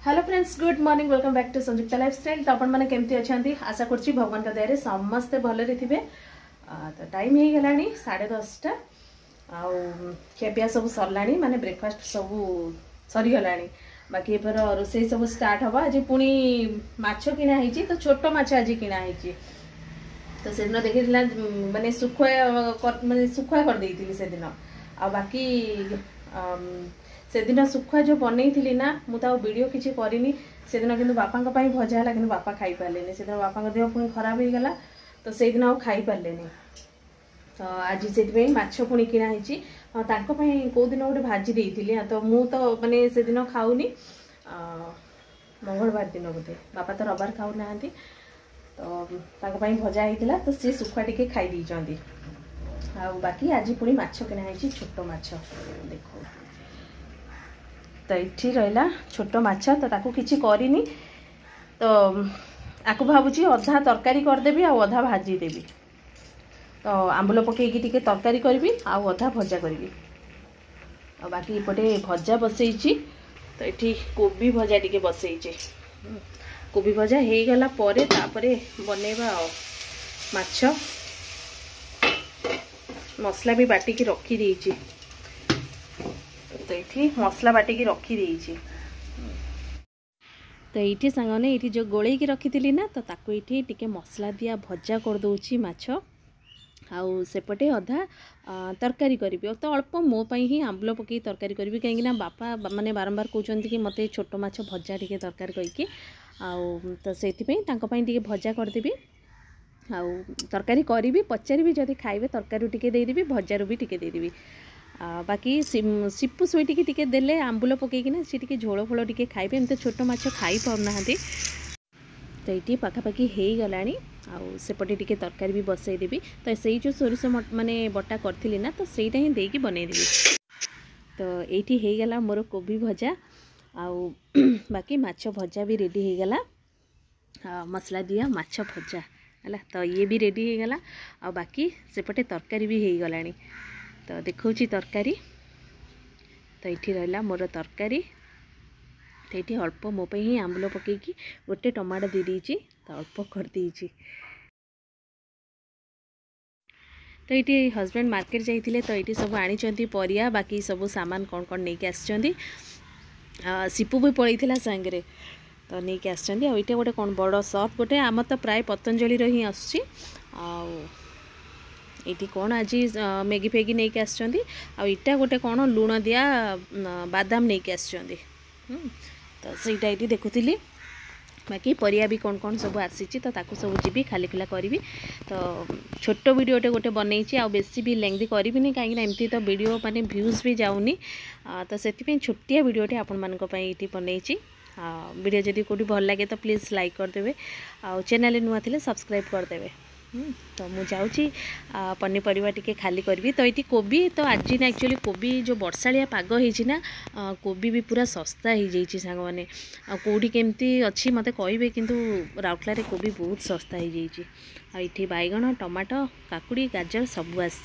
Hello friends, good morning, welcome back to Sanyukta lifestyle. तो आपण मैंने केमती अच्छा आशा करुँच भगवान का दया समस्ते भलरे थे। तो टाइम हो गला 10:30 खियापिया सब सरला माने ब्रेकफास्ट सब सरीगला। बाकी एपर रोसई सब स्टार्ट हवा। आज पुणी माछ किना है, तो छोट माछ आज किना है। तो से दिन देखी माने सुखुआ कर देती से दिन आ बाकी से दिन सुखुआ जो बनई थी ना मुझे वीडियो किसी करनी से दिन किंतु बापा भजा है कि बापा खाई पारे से दिन बापा देह पुणी खराब हो गला। तो से दिन आउ खाई पारे। तो आज से माछ पुणी किना है कौ दिन गोटे भाजी देती। तो मु तो माने से दिन खाऊनी मंगलवार दिन बोधे बापा तो रविवार खाऊ ना। तो भजा होता तो सी सुखुआ टिके खाई देती। आ बाकी आज पुणी माछ किना है छोट माछ देखो। तो ये रहा छोट माछ तो ताकू किसी करनी। तो आपको भावुची अधा तरकारी करदेवी आधा भाजी देवी। तो आंबुल पकईकी टिके तरकारी करी आधा भजा करी। और बाकी इपटे भजा बसई। तो ये कोबी भजा टिके बसई। कोबी भजा हो गला तापरे बनैबा माछ मसला भी बाटिकी रखी देइछि। तो ये मसला बाटिकी रखी देइछि। तो ये सांगने ये जो गोले की रखी थी ना तो ताको ये टिके मसला दिया भजा कर दूची माछ आउ सेपटे अधा तरकारी करी। तो अल्प मो पई ही आंबुल पकई तरकारी करी कहीं बापा माने बारंबार कहते कि मते छोट माछ भजा टिके तरकारी करके आउ तो से टिके भजा करदेवी आउ तरकारी करी पचारि जदि खाइबे तरकारी टिके देदेवी भजारू भी टिके देदेवी। बाकी सिपु सुईटी टिके देले आंबुल पकईकिना सी टिके झोल फोल टिके खाइबे। एमती छोट माछ खाई पारना। तो ये पाखापाखि हो गला आउ सेपटे टिके तरकारी भी बसई देवी। तो से जो सोरिष माने बटा करी ना तो सहीटा ही देकी बनईदेवी। तो ये हो गला मोर कोबी भजा आउ बाकी माछ भजा भी रेडी हो गला मसला दिया माछ भजा है। तो ये भी रेडी हो गला आ बाकी सेपटे तरकारी भी हो गला। तो देखौची तरकारी। तो ये रहा मोर तरकारी। तो ये अल्प मो पे ही आंबुल पकईकी गोटे टमाटो दे देइछि। तो अल्प कर देइछि। तो ये हस्बैंड मार्केट जाइए। तो ये सब आनी परिया बाकी सब सामान कौन कौन नहीं आसचंदी। सिपु भी पड़े सांगे तो नहीं के आसचंदी। आ गोटे कौन बड़ सर्फ गोटे आम तो प्राय पतंजलि ही आसुची। ये कौन आज मैगी फैगी नहीं के आसचंदी। आटा गोटे कौन लुण दिया बादाम नहीं के आसचंदी। तो सहीटा ये देखुली बाकी परिया भी कौन कौन सब आसी। तो ताकू सब जी खाली खुला करी। तो छोट वीडियोटे गोटे बनई आ बेसी भी लेंदी करी कहीं एमती तो वीडियो माने व्यूज भी जाऊनी। तो से छोटिया वीडियोटे आपण मानक पई ये बनई। वीडियो जदि कोटी भल लगे तो प्लीज़ लाइक करदेवे आ चैनल नुआ थिले सब्सक्राइब करदेवे। तो मुझे जाऊँगी पनीपरिया टिके खाली करी। तो ये कोबी तो आज ना एक्चुअली कोबी जो वर्षालिया पाग होना कोबी भी पूरा सस्ता हो जाइए सांग मैंने कौटी केमती अच्छी मत कहे किंतु राउरकेला कोबी बहुत सस्ता हो जाइए। ये बैगण टमाटो काकुड़ी गाजर सब आस